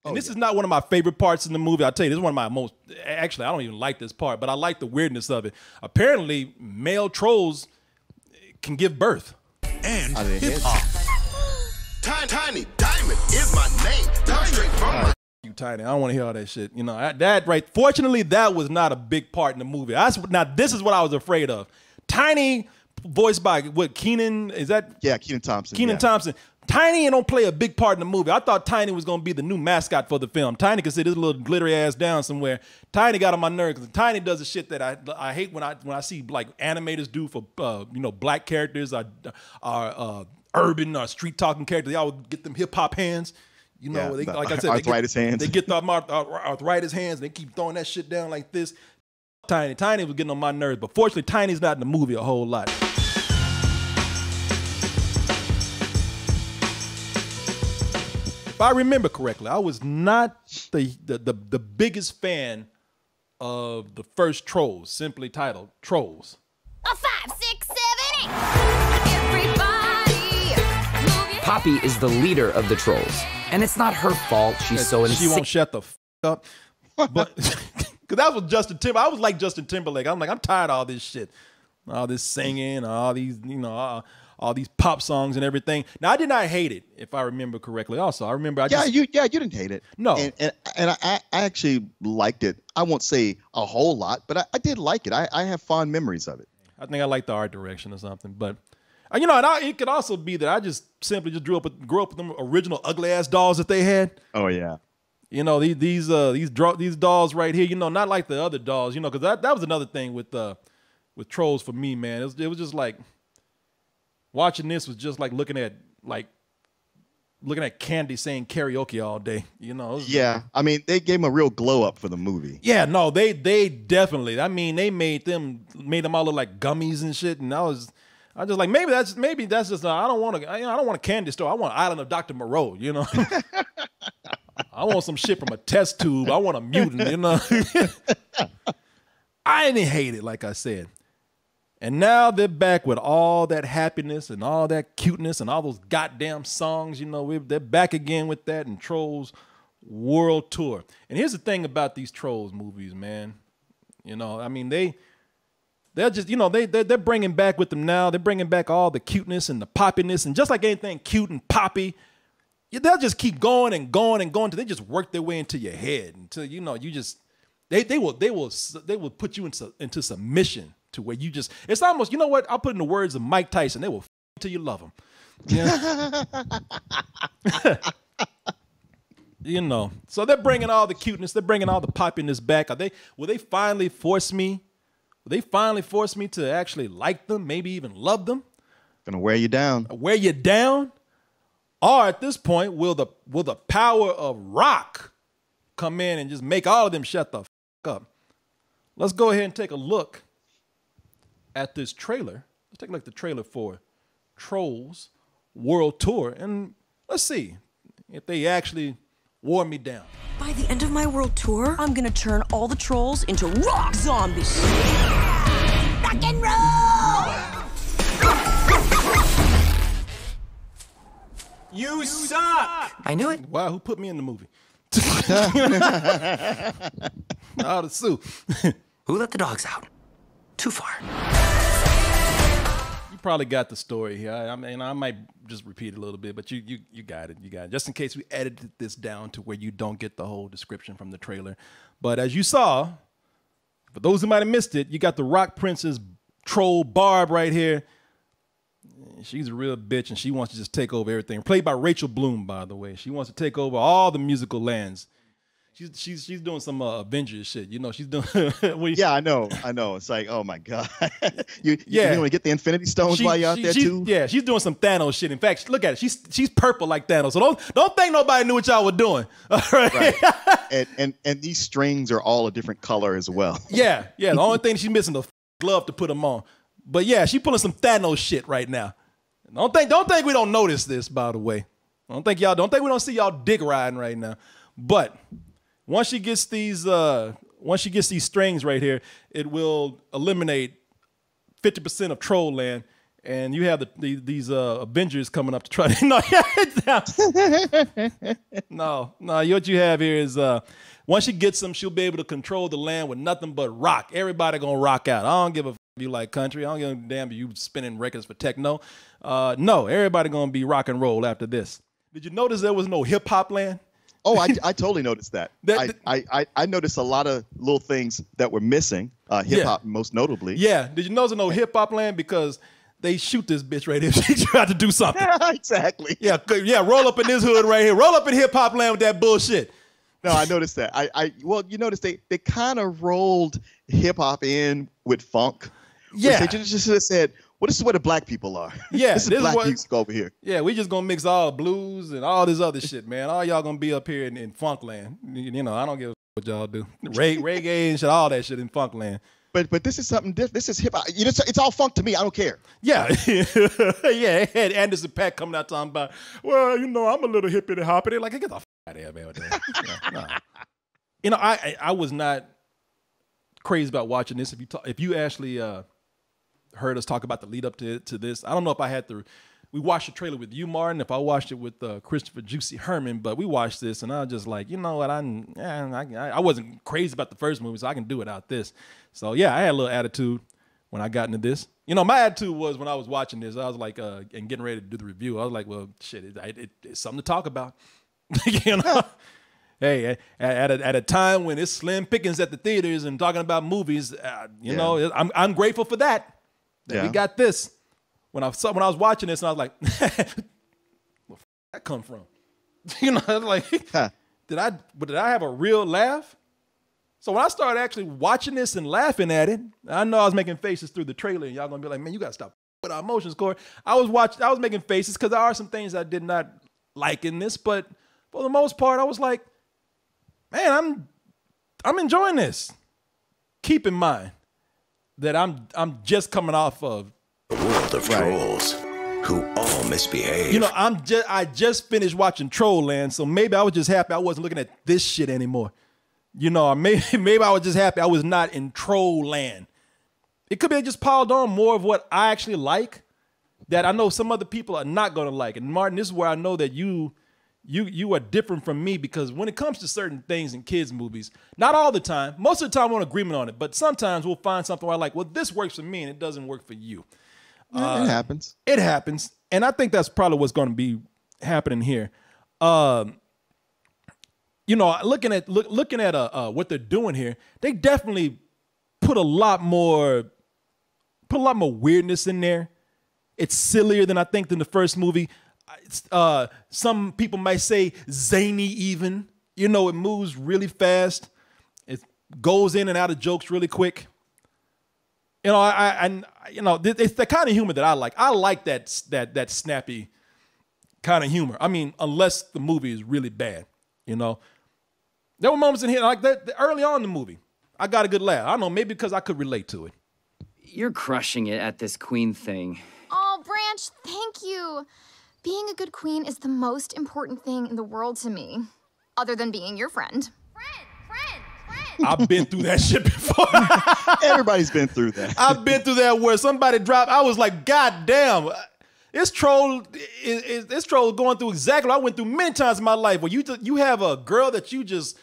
And this is not one of my favorite parts in the movie. I'll tell you, this is one of my most, actually, I don't even like this part, but I like the weirdness of it. Apparently, male trolls can give birth. And hip-hop. Tiny Diamond is my name. Down straight from my... You Tiny, I don't want to hear all that shit. You know, that right, fortunately, that was not a big part in the movie. Now, this is what I was afraid of. Tiny, voiced by, what, Kenan, is that? Yeah, Kenan Thompson. Kenan Thompson. Tiny don't play a big part in the movie. I thought Tiny was going to be the new mascot for the film. Tiny could sit his little glittery ass down somewhere. Tiny got on my nerves because Tiny does the shit that I hate when I see like animators do for black characters or urban or street talking characters. They always get them hip hop hands. You know, yeah, like I said, arthritis hands. They get the arthritis hands. They keep throwing that shit down like this. Tiny was getting on my nerves, but fortunately, Tiny's not in the movie a whole lot. If I remember correctly, I was not the biggest fan of the first Trolls, simply titled Trolls. A 5, 6, 7, 8. Everybody, Poppy is the leader of the Trolls, and it's not her fault. She's so insane. She won't shut the f up, but because that was Justin Timberlake. I was like Justin Timberlake. I'm like, I'm tired of all this shit, all this singing, all these, all these pop songs and everything. Now, I did not hate it, if I remember correctly. Also, I remember. You didn't hate it. No, and I actually liked it. I won't say a whole lot, but I did like it. I have fond memories of it. I think I like the art direction or something, but and it could also be that I just simply grew up with them original ugly ass dolls that they had. Oh yeah. These dolls right here. Not like the other dolls. Because that was another thing with Trolls for me, man. It was just like. Watching this was just like looking at Candy saying karaoke all day, Yeah, I mean, they gave them a real glow up for the movie. Yeah, no, they definitely. I mean, they made them all look like gummies and shit, and I was just like, maybe that's just I don't want a candy store. I want Island of Dr. Moreau, I want some shit from a test tube. I want a mutant, I didn't hate it, like I said. And now they're back with all that happiness and all that cuteness and all those goddamn songs. They're back again with that in Trolls World Tour. And here's the thing about these Trolls movies, man. I mean, they're just, they're bringing back with them now. They're bringing back all the cuteness and the poppiness. And just like anything cute and poppy, they'll just keep going and going and going until they just work their way into your head. Until, you just, they will put you into submission. To where you just, it's almost, what? I'll put in the words of Mike Tyson, they will till you love them. So they're bringing all the cuteness, they're bringing all the poppiness back. Will they finally force me to actually like them, maybe even love them? Gonna wear you down. Wear you down? Or at this point, will the power of rock come in and just make all of them shut the f up? Let's go ahead and take a look at this trailer. Let's take a look at the trailer for Trolls World Tour, and let's see if they actually wore me down. By the end of my world tour, I'm gonna turn all the trolls into rock zombies. Rock and roll! You suck! I knew it. Wow, who put me in the movie? Out of Sue. Who let the dogs out? Too far. You probably got the story here. I mean, I might just repeat a little bit, but you got it. You got it. Just in case we edited this down to where you don't get the whole description from the trailer. But as you saw, for those who might have missed it, you got the Rock Princess troll Barb right here. She's a real bitch, and she wants to just take over everything. Played by Rachel Bloom, by the way. She wants to take over all the musical lands. She's doing some Avengers shit. She's doing. Yeah, I know. It's like, oh my god. you want to get the Infinity Stones while you're out there too? Yeah, she's doing some Thanos shit. In fact, look at it. She's purple like Thanos. So don't think nobody knew what y'all were doing. All right. And these strings are all a different color as well. Yeah. The only thing she's missing is a glove to put them on. But yeah, she's pulling some Thanos shit right now. Don't think we don't notice this, by the way. Don't think we don't see y'all dick riding right now. But once she gets these strings right here, it will eliminate 50% of troll land, and you have these Avengers coming up to try to no. What you have here is once she gets them, she'll be able to control the land with nothing but rock. Everybody gonna rock out. I don't give a f if you like country. I don't give a damn if you spinning records for techno. No, everybody gonna be rock and roll after this. Did you notice there was no hip hop land? Oh, I totally noticed that. I noticed a lot of little things that were missing, hip hop most notably. Yeah. Did you notice no hip hop land? Because they shoot this bitch right here. She tried to do something. Exactly. Yeah. Roll up in this hood right here. Roll up in hip hop land with that bullshit. No, I noticed that. Well, you notice they kind of rolled hip hop in with funk. Yeah. They just should have said, well, this is where the black people are. Yeah, this is black music over here. Yeah, we just gonna mix all blues and all this other shit, man. All y'all gonna be up here in Funkland. You know, I don't give a what y'all do. Reggae and shit, all that shit in Funkland. But this is something different. This is hip hop. You know, it's all funk to me. I don't care. Yeah, yeah. It had Anderson .Paak coming out talking about, well, you know, I'm a little hippity hoppity. Like, get the f out of here, man. Nah. You know, I was not crazy about watching this. If you actually heard us talk about the lead up to this. I don't know if I had to. We watched the trailer with you, Martin. If I watched it with Christopher Juicy Herman, but we watched this and I was just like, you know what? I wasn't crazy about the first movie, so I can do without this. So yeah, I had a little attitude when I got into this. You know, my attitude was when I was watching this, I was like, and getting ready to do the review. I was like, well, shit, it's something to talk about. You know. Hey, at a time when it's slim pickings at the theaters and talking about movies, you know, I'm grateful for that. We got this. When I was watching this, and I was like, where that come from? You know, like, did I have a real laugh? So when I started actually watching this and laughing at it, I know I was making faces through the trailer, and y'all gonna be like, man, you gotta stop with our emotions, Corey. I was making faces because there are some things I did not like in this, but for the most part, I was like, man, I'm enjoying this. Keep in mind that I'm just coming off of the world of trolls who all misbehave. You know, I just finished watching Trollland, so maybe I was just happy I wasn't looking at this shit anymore. You know, maybe I was just happy I was not in Trollland. It could be I just piled on more of what I actually like that I know some other people are not gonna like. And Martin, this is where I know that you are different from me, because when it comes to certain things in kids' movies, not all the time, most of the time we're in agreement on it, but sometimes we'll find something where I like, well, this works for me and it doesn't work for you. It happens. It happens. And I think that's probably what's going to be happening here. You know, looking at what they're doing here, they definitely put a lot more weirdness in there. It's sillier than I think than the first movie. Some people might say zany even. You know, it moves really fast. It goes in and out of jokes really quick. You know, you know, it's the kind of humor that I like. I like that snappy kind of humor. I mean, unless the movie is really bad, you know. There were moments in here like that early on in the movie. I got a good laugh. I don't know, maybe because I could relate to it. You're crushing it at this queen thing. Oh, Branch, thank you. Being a good queen is the most important thing in the world to me, other than being your friend. Friend. I've been through that shit before. Everybody's been through that. I've been through that where somebody dropped. I was like, God damn, this troll going through exactly what I went through many times in my life, where you have a girl that you just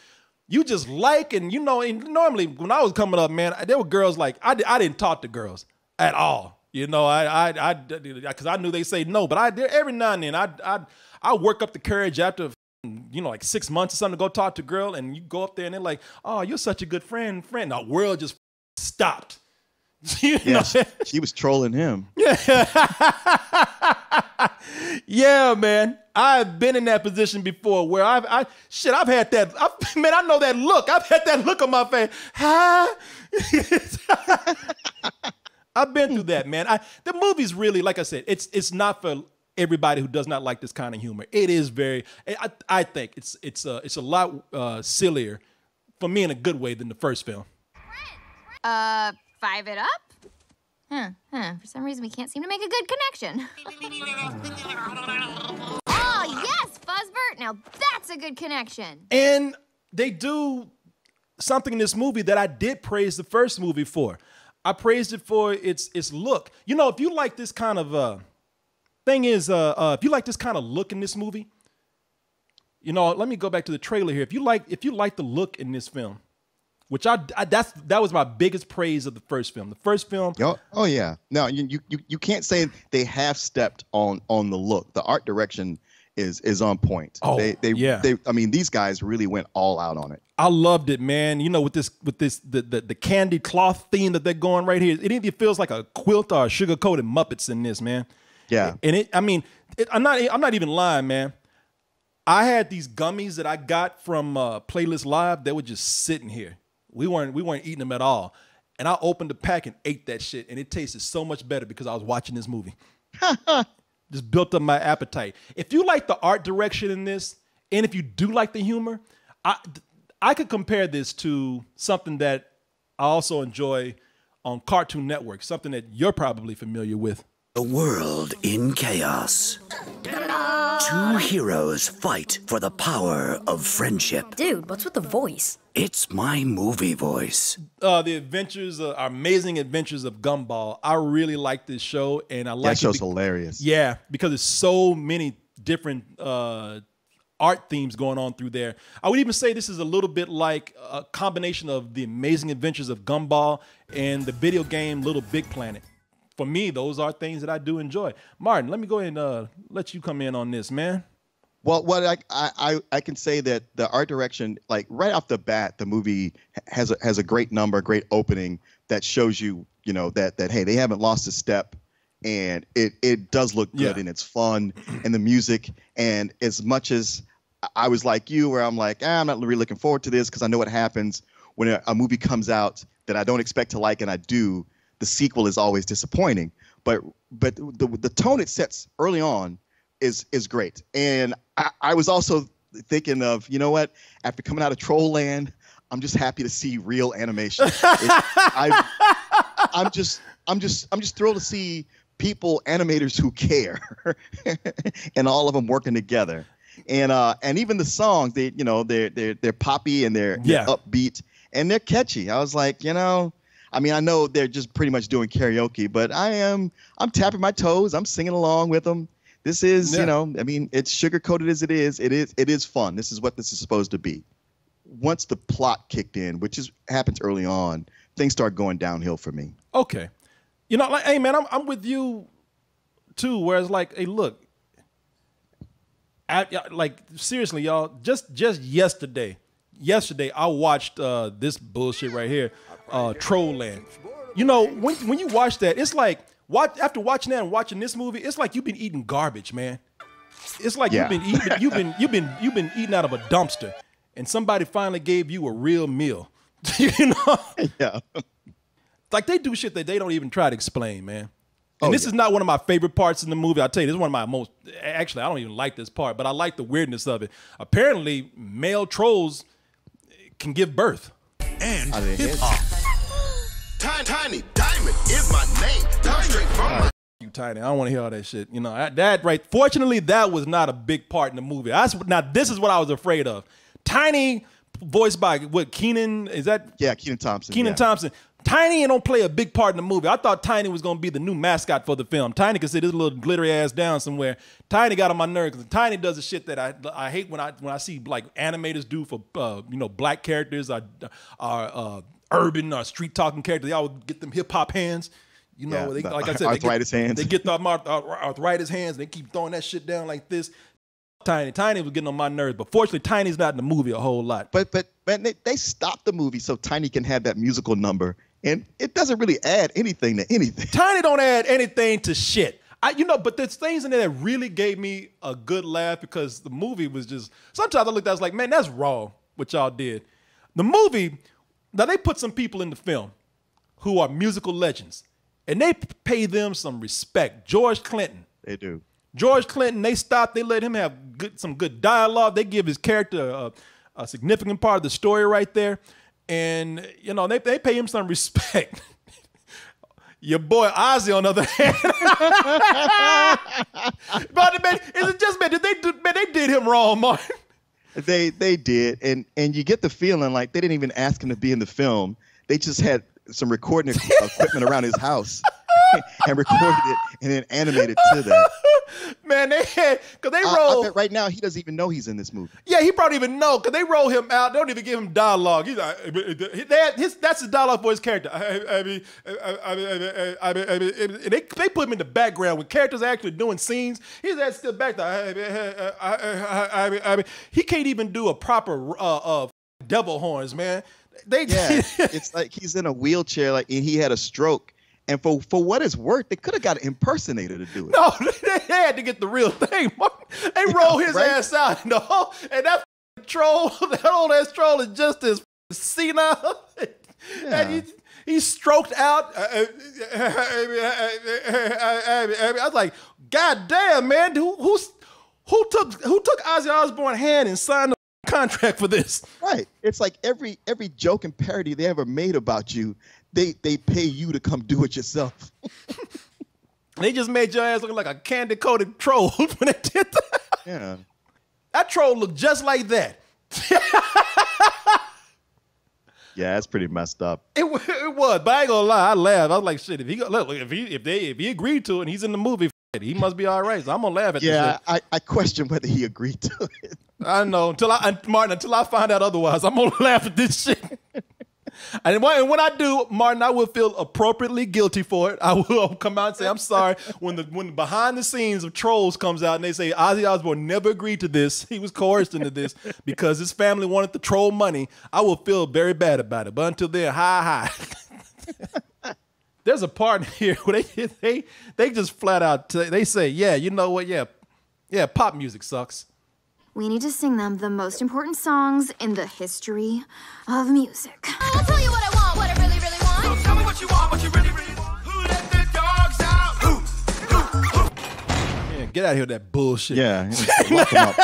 like, and you know, and normally when I was coming up, man, there were girls like I didn't talk to girls at all. You know, because I knew they say no, but every now and then I work up the courage after, you know, like 6 months or something to go talk to a girl, and you go up there and they're like, oh, you're such a good friend. The world just stopped. You know? She was trolling him. Yeah, man. I've been in that position before where I've had that. Man, I know that look. I've had that look on my face. I've been through that, man. The movie's really, like I said, it's not for everybody who does not like this kind of humor. It is very. I think it's a lot sillier for me in a good way than the first film. 5 it up? For some reason we can't seem to make a good connection. Oh, yes, Fuzzbert. Now that's a good connection. And they do something in this movie that I did praise the first movie for. I praised it for its look. You know, if you like this kind of if you like this kind of look in this movie, you know, let me go back to the trailer here. If you like the look in this film, which that was my biggest praise of the first film. The first film. Oh yeah. No, you can't say they half-stepped on the look. The art direction is on point. Oh, I mean, these guys really went all out on it. I loved it, man. You know, with the candy cloth theme that they're going right here, it either feels like a quilt or a sugar-coated Muppets in this, man. Yeah. And I'm not even lying, man. I had these gummies that I got from Playlist Live that were just sitting here. We weren't eating them at all. And I opened the pack and ate that shit, and it tasted so much better because I was watching this movie. Just built up my appetite. If you like the art direction in this, and if you do like the humor, I could compare this to something that I also enjoy on Cartoon Network, something that you're probably familiar with. A world in chaos. Two heroes fight for the power of friendship. Dude, what's with the voice? It's my movie voice. The Adventures, Our Amazing Adventures of Gumball. I really like this show, and I like that show's hilarious. Yeah, because there's so many different art themes going on through there. I would even say this is a little bit like a combination of The Amazing Adventures of Gumball and the video game Little Big Planet. For me, those are things that I do enjoy. Martin, let me go ahead and let you come in on this, man. Well, what I can say that the art direction, like right off the bat, the movie has a great number, great opening that shows you, you know, that hey, they haven't lost a step, and it does look good, and it's fun, and the music, and as much as I was like you, where I'm like, I'm not really looking forward to this because I know what happens when a movie comes out that I don't expect to like, and I do. The sequel is always disappointing, but the tone it sets early on is great. And I was also thinking of, you know what? After coming out of Troll Land, I'm just happy to see real animation. I'm just thrilled to see animators who care, and all of them working together. And even the songs, they're poppy and they're upbeat and they're catchy. I was like, you know. I mean, I know they're just pretty much doing karaoke, but I'm tapping my toes. I'm singing along with them. This is, you know, I mean, it's sugar-coated as it is. It is fun. This is what this is supposed to be. Once the plot kicked in, which happens early on, things start going downhill for me. Okay. You know, like, hey, man, I'm with you, too, whereas, like, hey, look, like, seriously, y'all, just yesterday, I watched this bullshit right here. Troll Land. You know, when you watch that, it's like after watching that and watching this movie, it's like you've been eating garbage, man. It's like you've been eating out of a dumpster, and somebody finally gave you a real meal. You know? Yeah. Like they do shit that they don't even try to explain, man. And this is not one of my favorite parts in the movie. I'll tell you, this is one of my most. Actually, I don't even like this part, but I like the weirdness of it. Apparently, male trolls can give birth. And hip-hop. Tiny Diamond is my name. Down straight from my... You Tiny, I don't want to hear all that shit. You know, that right. Fortunately, that was not a big part in the movie. Now, this is what I was afraid of. Tiny, voiced by what, Kenan? Is that? Yeah, Kenan Thompson. Kenan Thompson. Tiny don't play a big part in the movie. I thought Tiny was going to be the new mascot for the film. Tiny could sit his little glittery ass down somewhere. Tiny got on my nerves because Tiny does the shit that I hate when I see like animators do for black characters or urban or street talking characters. They always get them hip hop hands. You know, yeah, like I said, arthritis hands. They get the arthritis hands. They keep throwing that shit down like this. Tiny was getting on my nerves, but fortunately, Tiny's not in the movie a whole lot. But they stopped the movie so Tiny can have that musical number, and it doesn't really add anything to anything. Tiny don't add anything to shit. But there's things in there that really gave me a good laugh because the movie was just. Sometimes I looked at it, I was like, man, that's wrong what y'all did. The movie, now they put some people in the film who are musical legends, and they pay them some respect. George Clinton. They do. George Clinton, they let him have some good dialogue. They give his character a significant part of the story right there. And, you know, they pay him some respect. Your boy Ozzy, on the other hand. But, man, is it just, man, they did him wrong, Martin. They did. And you get the feeling like they didn't even ask him to be in the film. They just had some recording equipment around his house and recorded it and then animated to that. Man, because they roll. I bet right now he doesn't even know he's in this movie. Yeah, he probably even know because they roll him out. They don't even give him dialogue. He's like, that's his dialogue for his character. They put him in the background when characters are actually doing scenes. He's still back there. He can't even do a proper devil horns, man. It's like he's in a wheelchair, like and he had a stroke. And for what it's worth, they could have got an impersonator to do it. No, they had to get the real thing. They roll his ass out, and that troll, that old ass troll is just as senile. And he's stroked out. I was like, God damn, man, who took Ozzy Osbourne's hand and signed the contract for this? Right. It's like every joke and parody they ever made about you, they pay you to come do it yourself. They just made your ass look like a candy-coated troll when they did that. Yeah. That troll looked just like that. Yeah, that's pretty messed up. It was, but I ain't gonna lie, I laughed. I was like, shit, if he agreed to it and he's in the movie, he must be all right. So I'm gonna laugh at this shit. I question whether he agreed to it. I know. Until I find out otherwise, I'm gonna laugh at this shit. And when I do, Martin, I will feel appropriately guilty for it. I will come out and say, I'm sorry. When the behind the scenes of Trolls comes out and they say Ozzy Osbourne never agreed to this, he was coerced into this because his family wanted the troll money, I will feel very bad about it. But until then, hi. There's a part here where they just flat out, they say, yeah, you know what, yeah, pop music sucks. We need to sing them the most important songs in the history of music. I'll tell you what I want, what I really, really want. So tell me what you want, what you really, really want. Who let the dogs out? Yeah, get out of here with that bullshit. Yeah. Lock 'em up.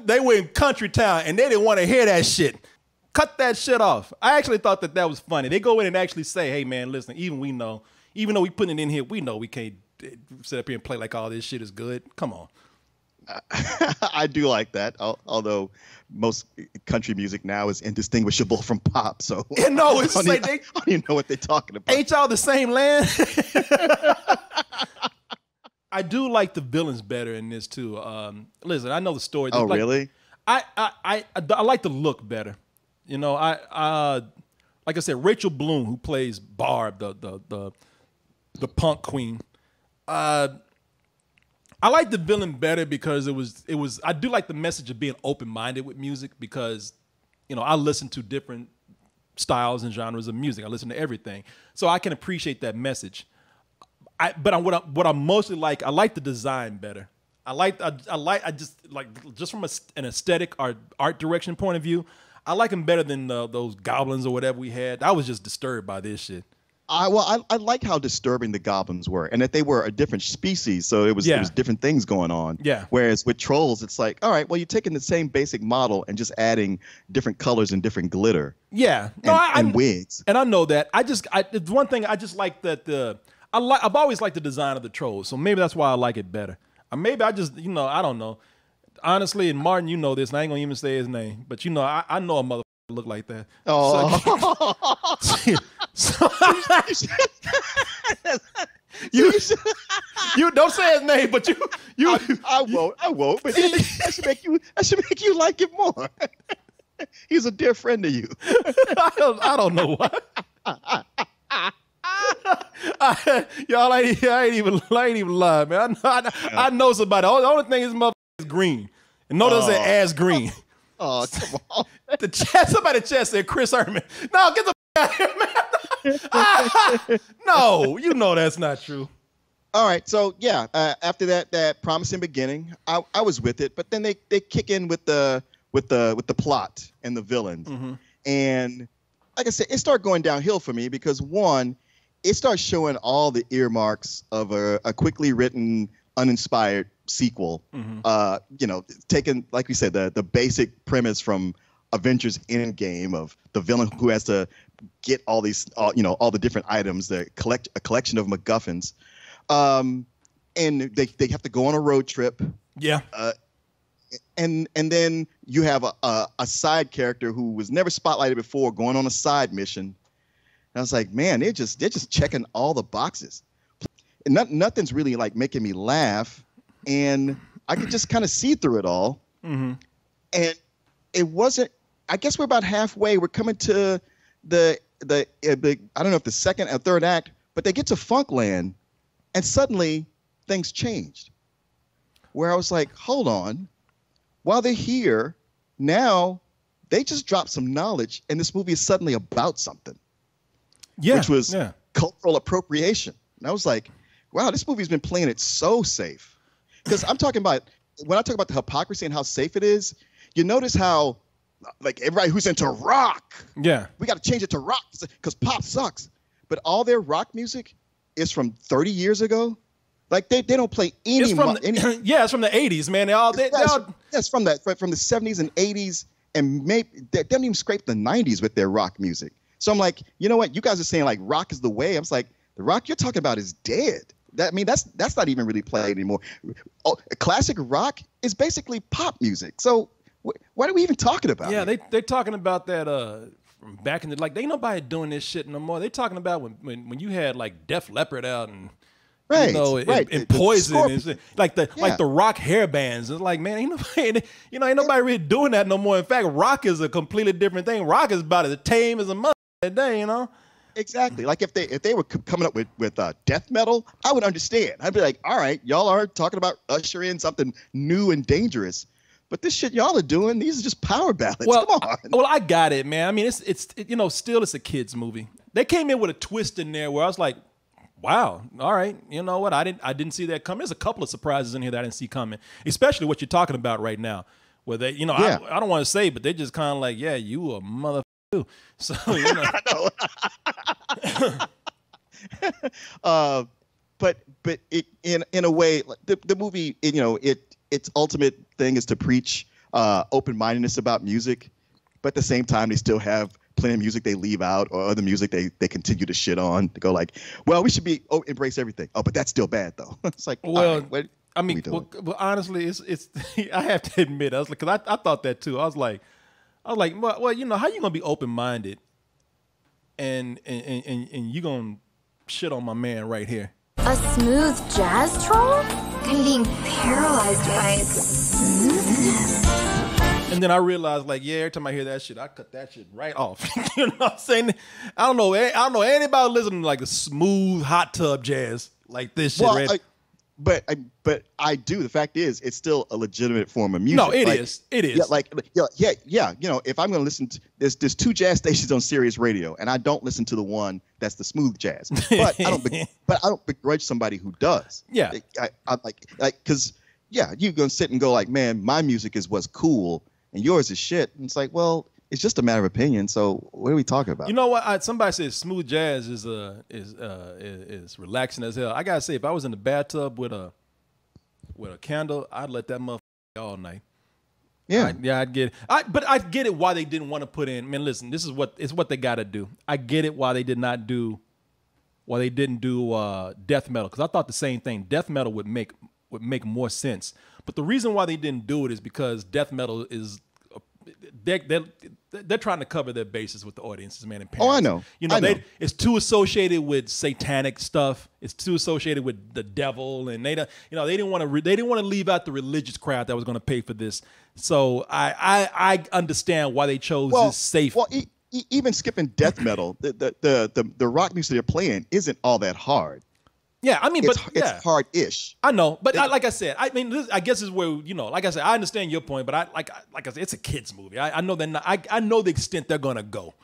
They were in country town and they didn't want to hear that shit. Cut that shit off. I actually thought that was funny. They go in and actually say, hey, man, listen, even though we putting it in here, we know we can't sit up here and play like all this shit is good. Come on. I do like that, although most country music now is indistinguishable from pop. So no, it's like I don't even know what they're talking about. Ain't y'all the same land? I do like the villains better in this too. Listen, I know the story. Oh, really? I like the look better. You know, like I said, Rachel Bloom, who plays Barb, the punk queen. I like the villain better because it was. I do like the message of being open-minded with music because, you know, I listen to different styles and genres of music. I listen to everything, so I can appreciate that message. But what I mostly like, I like the design better. Just from an aesthetic or art direction point of view, I like them better than those goblins or whatever we had. I was just disturbed by this shit. I like how disturbing the goblins were, and that they were a different species, so it was different things going on. Yeah. Whereas with trolls, it's like, all right, well, you're taking the same basic model and just adding different colors and different glitter. Yeah. And wigs. And I know that. It's one thing I just like that I've always liked the design of the trolls, so maybe that's why I like it better. Or maybe I just, you know, I don't know. Honestly, and Martin, you know this, and I ain't gonna even say his name, but you know, I know a motherfucker look like that. Oh. So, you don't say his name, but you I won't. But that should make you like it more. He's a dear friend to you. I don't know why. Y'all I ain't even lying, man. I know somebody. The only thing is motherfucker is green, and no doesn't say ass green. Oh, come on. Somebody in the chat said Chris Herman. No, get the out of here, man. No, you know that's not true. All right, so yeah, after that promising beginning, I was with it, but then they kick in with the plot and the villains, and like I said, it started going downhill for me because one, it starts showing all the earmarks of a quickly written, uninspired sequel. You know, taking, like we said, the basic premise from Avengers Endgame of the villain who has to get all these, all the different items, a collection of MacGuffins. And they have to go on a road trip. Yeah. And then you have a side character who was never spotlighted before going on a side mission. I was like, man, they're just checking all the boxes. And nothing's really like making me laugh, and I could just kind of see through it all. And it wasn't. I guess we're about halfway. We're coming to the I don't know if the second or third act, but they get to Funkland, and suddenly things changed. Where I was like, hold on, while they're here now, they just dropped some knowledge, and this movie is suddenly about something. Yeah, which was cultural appropriation. And I was like, wow, this movie's been playing it so safe. Because I'm talking about, when I talk about the hypocrisy and how safe it is, you notice how, like, everybody who's into rock, we got to change it to rock because pop sucks. But all their rock music is from 30 years ago. Like, they don't play any. It's from it's from the 80s, man. It's from the 70s and 80s, and maybe they don't even scrape the 90s with their rock music. So I'm like, you know what? You guys are saying like rock is the way. I was like, the rock you're talking about is dead. That's not even really played anymore. Oh, classic rock is basically pop music. So what are we even talking about? Yeah, they're talking about that from back in the, like, ain't nobody doing this shit no more. They're talking about when you had like Def Leppard out and and Poison and shit. like the rock hair bands. It's like, man, ain't nobody really doing that no more. In fact, rock is a completely different thing. Rock is about as tame as a mother day, Exactly. Like if they were coming up with death metal, I would understand. I'd be like, all right, y'all are talking about usher in something new and dangerous. But this shit y'all are doing, these are just power ballads. Come on. Well, I got it, man. I mean, still it's a kids movie. They came in with a twist in there where I was like, wow, all right, you know what? I didn't see that coming. There's a couple of surprises in here that I didn't see coming, especially what you're talking about right now, where they, I don't want to say, but they're just kind of like, yeah, you a motherfucker. So but it, in a way, the movie, its ultimate thing is to preach open-mindedness about music, but at the same time they still have plenty of music they leave out, or other music they continue to shit on, to go like, well, we should embrace everything. Oh, but that's still bad though. It's like, well, well, honestly, it's I have to admit, I was like, because I thought that too. I was like, well, how you gonna be open-minded and you gonna shit on my man right here? A smooth jazz troll? I'm being paralyzed by its smoothness. And then I realized, like, yeah, every time I hear that shit, I cut that shit right off. You know what I'm saying? I don't know anybody listening to like a smooth hot tub jazz like this shit. Well, but I do. The fact is, it's still a legitimate form of music. No, it is. It is. Yeah. If I'm gonna listen to there's 2 jazz stations on Sirius Radio, and I don't listen to the one that's the smooth jazz. But I don't begrudge somebody who does. Yeah. I because you're gonna sit and go like, man, my music is what's cool, and yours is shit. And it's like, well, it's just a matter of opinion. So what are we talking about? You know what? Somebody says smooth jazz is relaxing as hell. I gotta say, if I was in the bathtub with a candle, I'd let that motherfucker all night. Yeah, I'd get it. But I get it why they didn't want to put in. Man, listen, this is what they gotta do. I get it why they didn't do death metal, because I thought the same thing. Death metal would make more sense. But the reason why they didn't do it is because death metal is they're trying to cover their bases with the audiences, man, and parents. Oh, I know. It's too associated with satanic stuff. It's too associated with the devil, and they didn't want to leave out the religious crowd that was going to pay for this. So I understand why they chose this safe. Well, even skipping death metal, the rock music they're playing isn't all that hard. Yeah, I mean, it's hard-ish. I know, but like I said, I mean, I guess is where like I said, I understand your point, but I said, it's a kids movie. I know that I know the extent they're gonna go.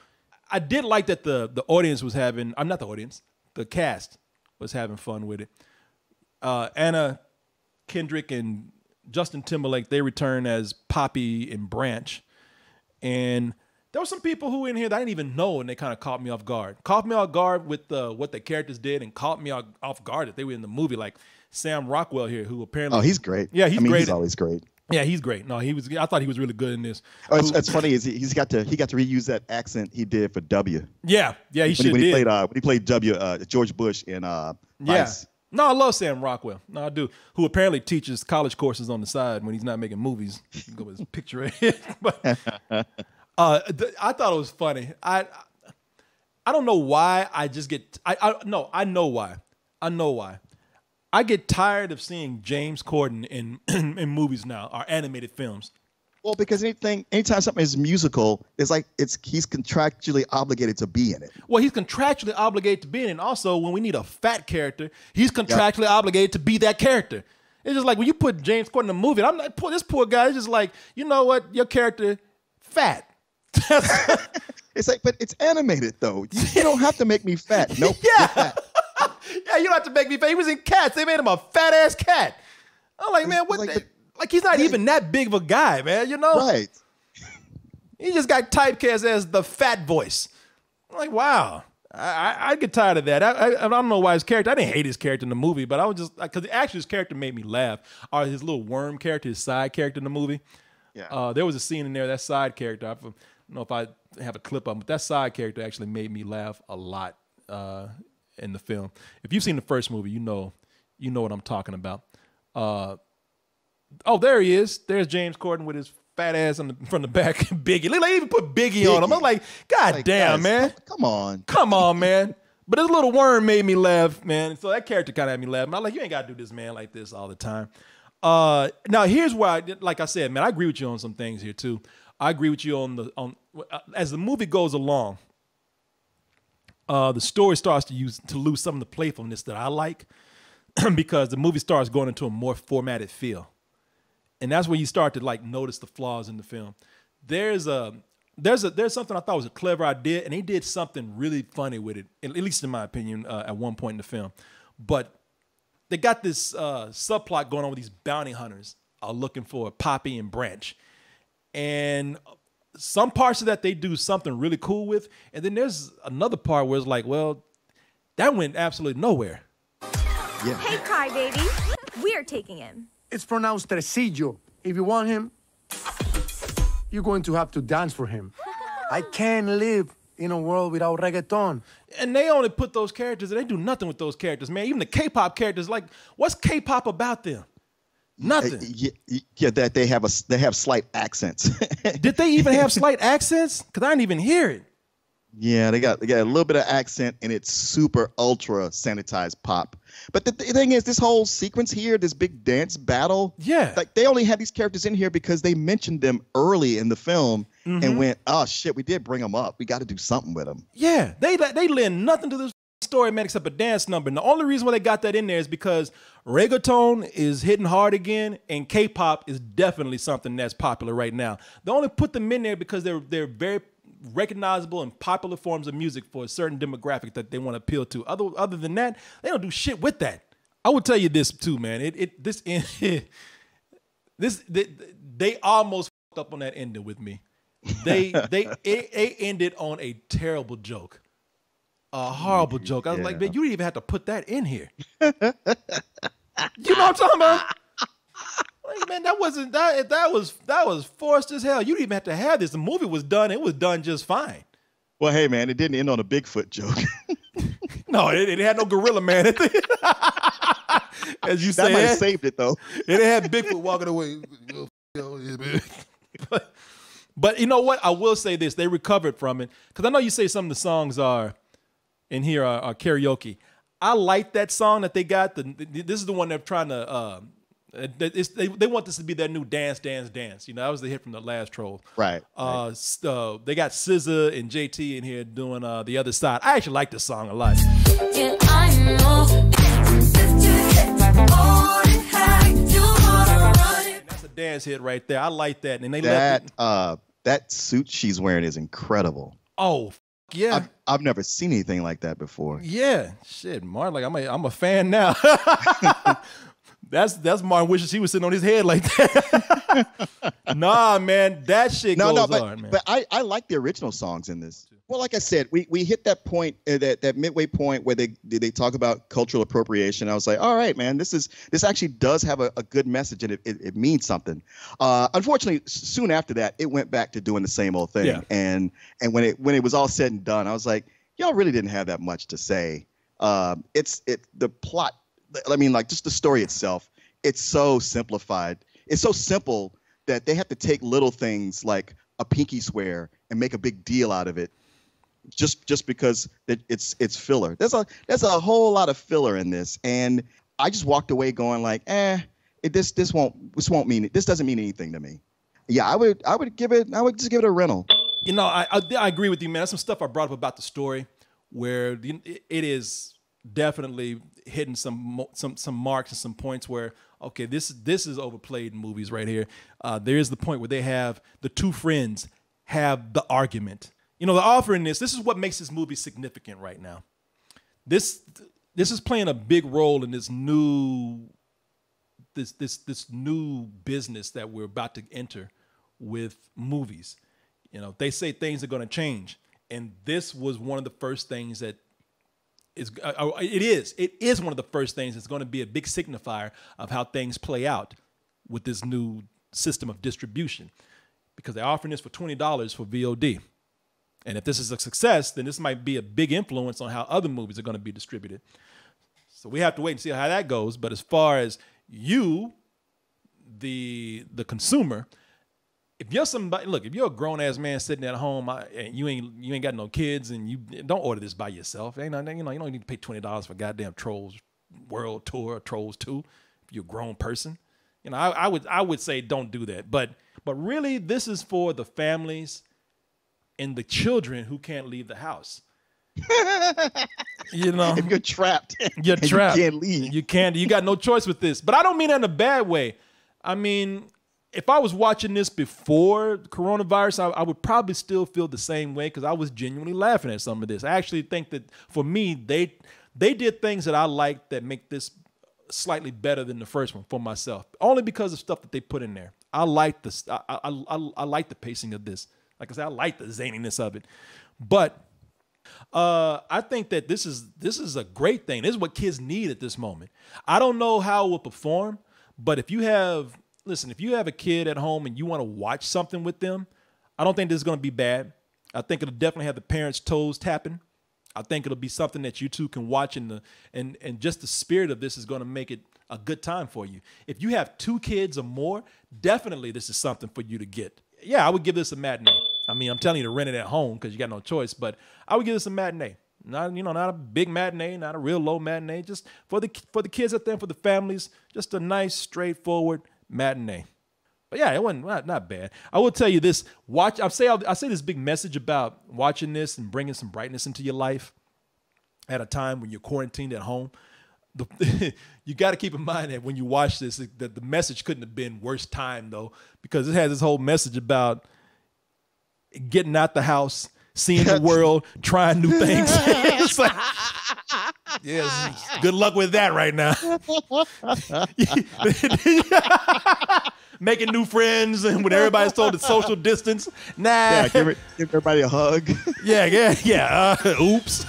I did like that the audience was having. I'm not the audience. The cast was having fun with it. Anna Kendrick and Justin Timberlake, they return as Poppy and Branch, and there were some people who in here that I didn't even know, and they kind of caught me off guard. Caught me off guard with what the characters did, and caught me off guard that they were in the movie. Like Sam Rockwell here, who apparently he's great. Yeah, he's great. He's always great. Yeah, he's great. No, I thought he was really good in this. Oh, it's funny is he got to reuse that accent he did for W. Yeah, he did. When he played W, George Bush in Vice. No, I love Sam Rockwell. No, I do. Who apparently teaches college courses on the side when he's not making movies. You can go with his picture right here. But I thought it was funny. I don't know why I just get. No, I know why. I know why. I get tired of seeing James Corden in movies now, or animated films. Well, because anytime something is musical, it's like he's contractually obligated to be in it. Well, he's contractually obligated to be in it. And also, when we need a fat character, he's contractually obligated to be that character. It's just like when you put James Corden in a movie, and I'm not this poor guy is just like, you know what, your character fat. It's like, but it's animated though. You don't have to make me fat. Nope. Yeah. Yeah, you don't have to make me fat. He was in Cats. They made him a fat ass cat. I'm like, man, what? Like he's not even that big of a guy, man. You know? Right. He just got typecast as the fat voice. I'm like, wow. I get tired of that. I don't know why his character. I didn't hate his character in the movie, but I was just because actually his character made me laugh. Or his little worm character, his side character in the movie. Yeah. There was a scene in there. That side character. I don't know if I have a clip of him, but that side character actually made me laugh a lot in the film. If you've seen the first movie, you know what I'm talking about. Oh, there he is. There's James Corden with his fat ass from the back. Biggie. Look, they even put Biggie on him. I'm like, God damn, man. Come on. Come on, man. But this little worm made me laugh, man. So that character kind of had me laugh. I'm like, you ain't got to do this, man, like this all the time. Now, here's why, like I said, man, I agree with you on some things here, too. I agree with you on as the movie goes along, the story starts to lose some of the playfulness that I like because the movie starts going into a more formatted feel. And that's when you start to like notice the flaws in the film. There's something I thought was a clever idea, and they did something really funny with it, at least in my opinion, at one point in the film. But they got this subplot going on with these bounty hunters looking for Poppy and Branch. And some parts of that they do something really cool with. And then there's another part where it's like, well, that went absolutely nowhere. Yeah. Hey, crybaby. We are taking him. It's pronounced tresillo. If you want him, you're going to have to dance for him. I can't live in a world without reggaeton. And they only put those characters, and they do nothing with those characters, man. Even the K-pop characters, like, what's K-pop about them? Nothing. Yeah, that they have slight accents. Did they even have slight accents? Because I didn't even hear it. Yeah, they got a little bit of accent, and it's super ultra sanitized pop. But the thing is, this whole sequence here, this big dance battle, like they only had these characters in here because they mentioned them early in the film and went, oh shit, we did bring them up. We got to do something with them. Yeah, they lend nothing to this story, man, except a dance number. And the only reason why they got that in there is because reggaeton is hitting hard again, and K-pop is definitely something that's popular right now. They only put them in there because they're very recognizable and popular forms of music for a certain demographic that they want to appeal to. Other than that, they don't do shit with that. I would tell you this too, man. They almost fucked up on that ending with me. It ended on a terrible joke, a horrible joke. I was like, man, you didn't even have to put that in here. You know what I'm talking about? Like, man, that was forced as hell. You didn't even have to have this. The movie was done. It was done just fine. Well, hey, man, it didn't end on a Bigfoot joke. No, it had no gorilla man. As you said, that might have saved it though. It had Bigfoot walking away. But you know what? I will say this: they recovered from it because I know you say some of the songs are in here are karaoke. I like that song that they got. This is the one they're trying to. They want this to be their new dance. You know, that was the hit from the last Troll. Right. They got SZA and JT in here doing The Other Side. I actually like this song a lot. Yeah, I know. That's a dance hit right there. I like that. And they that suit she's wearing is incredible. Oh, yeah. I've never seen anything like that before. Yeah. Shit, Martin, like I'm a fan now. That's Martin wishes he was sitting on his head like that. Nah, man, that shit goes hard, man. But I like the original songs in this. Well, like I said, we hit that point, that midway point where they talk about cultural appropriation. I was like, all right, man, this actually does have a good message, and it means something. Unfortunately, soon after that, it went back to doing the same old thing. Yeah. And when it was all said and done, I was like, y'all really didn't have that much to say. The plot. I mean, like, just the story itself, it's so simplified. It's so simple that they have to take little things like a pinky swear and make a big deal out of it. just because it's filler. There's a whole lot of filler in this, and I just walked away going like, this doesn't mean anything to me. Yeah, I would just give it a rental. You know, I agree with you, man. That's some stuff I brought up about the story, where it is definitely hitting some marks and some points where, okay, this is overplayed in movies right here. There is the point where they have the two friends have the argument. You know, the offering this is what makes this movie significant right now. This is playing a big role in this new business that we're about to enter with movies. You know, they say things are going to change, and this was one of the first things that it is one of the first things that's going to be a big signifier of how things play out with this new system of distribution, because they're offering this for $20 for VOD. And if this is a success, then this might be a big influence on how other movies are going to be distributed. So we have to wait and see how that goes. But as far as you, the consumer, if you're somebody, look, if you're a grown ass man sitting at home and you ain't got no kids, and you don't order this by yourself. You don't need to pay $20 for goddamn Trolls World Tour or Trolls 2 if you're a grown person. You know, I would say don't do that. But really, this is for the families and the children who can't leave the house. You know, if you're trapped, you're trapped. You can't leave. You got no choice with this. But I don't mean that in a bad way. I mean, if I was watching this before coronavirus, I would probably still feel the same way, because I was genuinely laughing at some of this. I actually think that for me, they did things that I like that make this slightly better than the first one for myself, only because of stuff that they put in there. I like this. I like the pacing of this. Like I said, I like the zaniness of it. But I think that this is a great thing. This is what kids need at this moment. I don't know how it will perform, but if you have a kid at home and you want to watch something with them, I don't think this is going to be bad. I think it'll definitely have the parents' toes tapping. I think it'll be something that you two can watch, and just the spirit of this is going to make it a good time for you. If you have 2 kids or more, definitely this is something for you to get. Yeah, I would give this a matinee. I mean, I'm telling you to rent it at home because you got no choice, but I would give this a matinee. Not a big matinee, not a real low matinee, just for the kids out there, for the families, just a nice, straightforward matinee. But yeah, it wasn't not bad. I will tell you this: I say this big message about watching this and bringing some brightness into your life at a time when you're quarantined at home. You got to keep in mind that when you watch this, that the message couldn't have been worse time, though, because it has this whole message about getting out the house, seeing the world, trying new things. It's like, yes, good luck with that right now. Making new friends, and when everybody's told to social distance, nah. Yeah, give everybody a hug. Yeah. Oops.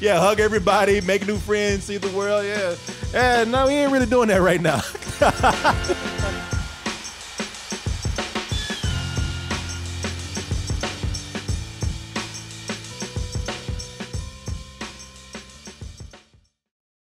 Yeah, hug everybody, make new friends, see the world. Yeah. No, we ain't really doing that right now.